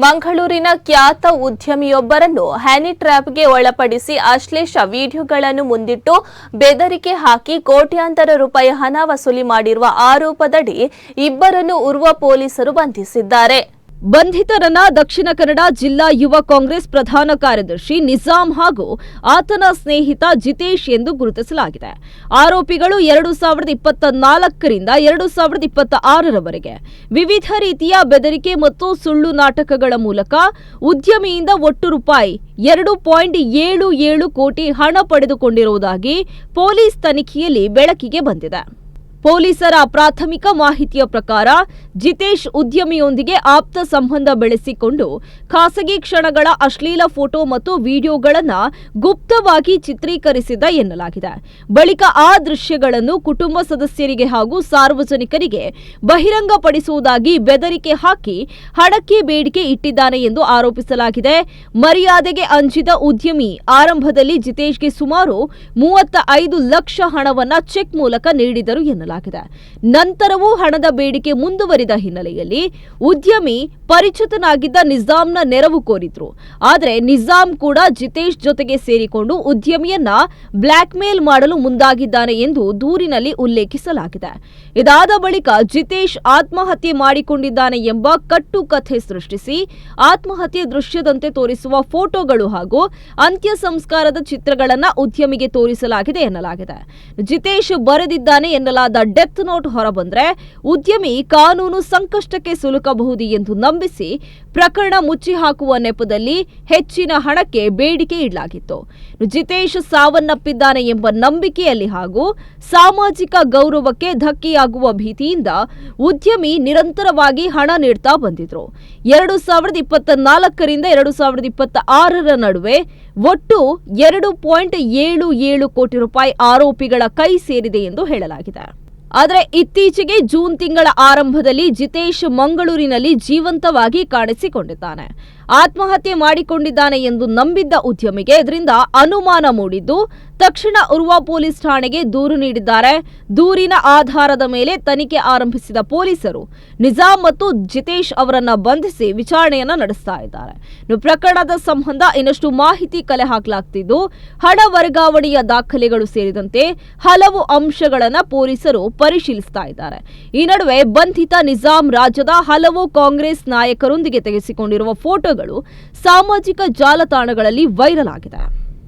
ಮಂಗಳೂರಿನ ಖ್ಯಾತ ಉದ್ಯಮಿಯೊಬ್ಬರನ್ನು ಹ್ಯಾನಿ ಟ್ರ್ಯಾಪ್ಗೆ ಒಳಪಡಿಸಿ ಅಶ್ಲೀಲ ವಿಡಿಯೋಗಳನ್ನು ಮುಂದಿಟ್ಟು ಬೆದರಿಕೆ ಹಾಕಿ ಕೋಟ್ಯಾಂತರ ರೂಪಾಯಿ ಹಣ ವಸೂಲಿ ಮಾಡಿರುವ ಆರೋಪದಡಿ ಇಬ್ಬರನ್ನು ಉರ್ವ ಪೊಲೀಸರು ಬಂಧಿಸಿದ್ದಾರೆ. ಬಂಧಿತರನ್ನ ದಕ್ಷಿಣ ಕನ್ನಡ ಜಿಲ್ಲಾ ಯುವ ಕಾಂಗ್ರೆಸ್ ಪ್ರಧಾನ ಕಾರ್ಯದರ್ಶಿ ನಿಜಾಮ್ ಹಾಗೂ ಆತನ ಸ್ನೇಹಿತ ಜಿತೇಶ್ ಎಂದು ಗುರುತಿಸಲಾಗಿದೆ. ಆರೋಪಿಗಳು 2024ರಿಂದ 2026ರವರೆಗೆ ವಿವಿಧ ರೀತಿಯ ಬೆದರಿಕೆ ಮತ್ತು ಸುಳ್ಳು ನಾಟಕಗಳ ಮೂಲಕ ಉದ್ಯಮಿಯಿಂದ ಒಟ್ಟು ರೂಪಾಯಿ 2.77 ಕೋಟಿ ಹಣ ಪಡೆದುಕೊಂಡಿರುವುದಾಗಿ ಪೊಲೀಸ್ ತನಿಖೆಯಲ್ಲಿ ಬೆಳಕಿಗೆ ಬಂದಿದೆ. ಪೊಲೀಸರ ಪ್ರಾಥಮಿಕ ಮಾಹಿತಿಯ ಪ್ರಕಾರ ಜಿತೇಶ್ ಉದ್ಯಮಿಯೊಂದಿಗೆ ಆಪ್ತ ಸಂಬಂಧ ಬೆಳೆಸಿಕೊಂಡು ಖಾಸಗಿ ಕ್ಷಣಗಳ ಅಶ್ಲೀಲ ಫೋಟೋ ಮತ್ತು ವಿಡಿಯೋಗಳನ್ನು ಗುಪ್ತವಾಗಿ ಚಿತ್ರೀಕರಿಸಿದ್ದ ಎನ್ನಲಾಗಿದೆ. ಬಳಿಕ ಆ ದೃಶ್ಯಗಳನ್ನು ಕುಟುಂಬ ಸದಸ್ಯರಿಗೆ ಹಾಗೂ ಸಾರ್ವಜನಿಕರಿಗೆ ಬಹಿರಂಗಪಡಿಸುವುದಾಗಿ ಬೆದರಿಕೆ ಹಾಕಿ ಹಣಕ್ಕೆ ಬೇಡಿಕೆ ಇಟ್ಟಿದ್ದಾನೆ ಎಂದು ಆರೋಪಿಸಲಾಗಿದೆ. ಮರ್ಯಾದೆಗೆ ಅಂಜಿದ ಉದ್ಯಮಿ ಆರಂಭದಲ್ಲಿ ಜಿತೇಶ್ಗೆ ಸುಮಾರು 35 ಲಕ್ಷ ಹಣವನ್ನ ಚೆಕ್ ಮೂಲಕ ನೀಡಿದರು ಎನ್ನಲಾಗಿದೆ. ನಂತರವೂ ಹಣದ ಬೇಡಿಕೆ ಮುಂದುವರಿದ ಹಿನ್ನೆಲೆಯಲ್ಲಿ ಉದ್ಯಮಿ ಪರಿಚಿತನಾಗಿದ್ದ ನಿಜಾಮ್ನ ನೆರವು ಕೋರಿದ್ರು. ಆದರೆ ನಿಜಾಮ್ ಕೂಡ ಜಿತೇಶ್ ಜೊತೆಗೆ ಸೇರಿಕೊಂಡು ಉದ್ಯಮಿಯನ್ನ ಬ್ಲಾಕ್ ಮೇಲ್ ಮಾಡಲು ಮುಂದಾಗಿದ್ದಾನೆ ಎಂದು ದೂರಿನಲ್ಲಿ ಉಲ್ಲೇಖಿಸಲಾಗಿದೆ. ಇದಾದ ಬಳಿಕ ಜಿತೇಶ್ ಆತ್ಮಹತ್ಯೆ ಮಾಡಿಕೊಂಡಿದ್ದಾನೆ ಎಂಬ ಕಟ್ಟು ಕಥೆ ಸೃಷ್ಟಿಸಿ ಆತ್ಮಹತ್ಯೆ ದೃಶ್ಯದಂತೆ ತೋರಿಸುವ ಫೋಟೋಗಳು ಹಾಗೂ ಅಂತ್ಯ ಸಂಸ್ಕಾರದ ಚಿತ್ರಗಳನ್ನು ಉದ್ಯಮಿಗೆ ತೋರಿಸಲಾಗಿದೆ ಎನ್ನಲಾಗಿದೆ. ಜಿತೇಶ್ ಬರೆದಿದ್ದಾನೆ ಎನ್ನಲಾದ ಡೆತ್ ನೋಟ್ ಹೊರಬಂದ್ರೆ ಉದ್ಯಮಿ ಕಾನೂನು ಸಂಕಷ್ಟಕ್ಕೆ ಸಿಲುಕಬಹುದು ಎಂದು ನಂಬಿಸಿ ಪ್ರಕರಣ ಮುಚ್ಚಿ ಹಾಕುವ ನೆಪದಲ್ಲಿ ಹೆಚ್ಚಿನ ಹಣಕ್ಕೆ ಬೇಡಿಕೆ ಇಡಲಾಗಿತ್ತು. ಜಿತೇಶ್ ಸಾವನ್ನಪ್ಪಿದ್ದಾನೆ ಎಂಬ ನಂಬಿಕೆಯಲ್ಲಿ ಹಾಗೂ ಸಾಮಾಜಿಕ ಗೌರವಕ್ಕೆ ಧಕ್ಕೆಯಾಗುವ ಭೀತಿಯಿಂದ ಉದ್ಯಮಿ ನಿರಂತರವಾಗಿ ಹಣ ನೀಡ್ತಾ ಬಂದಿದ್ರು. 2024ರಿಂದ 2026ರ ನಡುವೆ ಒಟ್ಟು 2.77 ಕೋಟಿ ರೂಪಾಯಿ ಆರೋಪಿಗಳ ಕೈ ಸೇರಿದೆ ಎಂದು ಹೇಳಲಾಗಿದೆ. ಆದರೆ ಇತ್ತೀಚೆಗೆ ಜೂನ್ ತಿಂಗಳ ಆರಂಭದಲ್ಲಿ ಜಿತೇಶ್ ಮಂಗಳೂರಿನಲ್ಲಿ ಜೀವಂತವಾಗಿ ಕಾಣಿಸಿಕೊಂಡಿದ್ದಾನೆ. ಆತ್ಮಹತ್ಯೆ ಮಾಡಿಕೊಂಡಿದ್ದಾನೆ ಎಂದು ನಂಬಿದ್ದ ಉದ್ಯಮಿಗೆ ಇದರಿಂದ ಅನುಮಾನ ಮೂಡಿದ್ದು ತಕ್ಷಣ ಉರ್ವ ಪೊಲೀಸ್ ಠಾಣೆಗೆ ದೂರು ನೀಡಿದ್ದಾರೆ. ದೂರಿನ ಆಧಾರದ ಮೇಲೆ ತನಿಖೆ ಆರಂಭಿಸಿದ ಪೊಲೀಸರು ನಿಜಾಮ್ ಮತ್ತು ಜಿತೇಶ್ ಅವರನ್ನ ಬಂಧಿಸಿ ವಿಚಾರಣೆಯನ್ನ ನಡೆಸ್ತಾ ಇದ್ದಾರೆ. ಪ್ರಕರಣದ ಸಂಬಂಧ ಇನ್ನಷ್ಟು ಮಾಹಿತಿ ಕಲೆ ಹಾಕಲಾಗ್ತಿದ್ದು ಹಣ ವರ್ಗಾವಣೆಯ ದಾಖಲೆಗಳು ಸೇರಿದಂತೆ ಹಲವು ಅಂಶಗಳನ್ನ ಪೊಲೀಸರು ಪರಿಶೀಲಿಸ್ತಾ ಇದ್ದಾರೆ. ಈ ನಡುವೆ ಬಂಧಿತ ನಿಜಾಮ್ ರಾಜ್ಯದ ಹಲವು ಕಾಂಗ್ರೆಸ್ ನಾಯಕರೊಂದಿಗೆ ತೆಗೆಸಿಕೊಂಡಿರುವ ಫೋಟೋಗಳು ಸಾಮಾಜಿಕ ಜಾಲತಾಣಗಳಲ್ಲಿ ವೈರಲ್ ಆಗಿದೆ.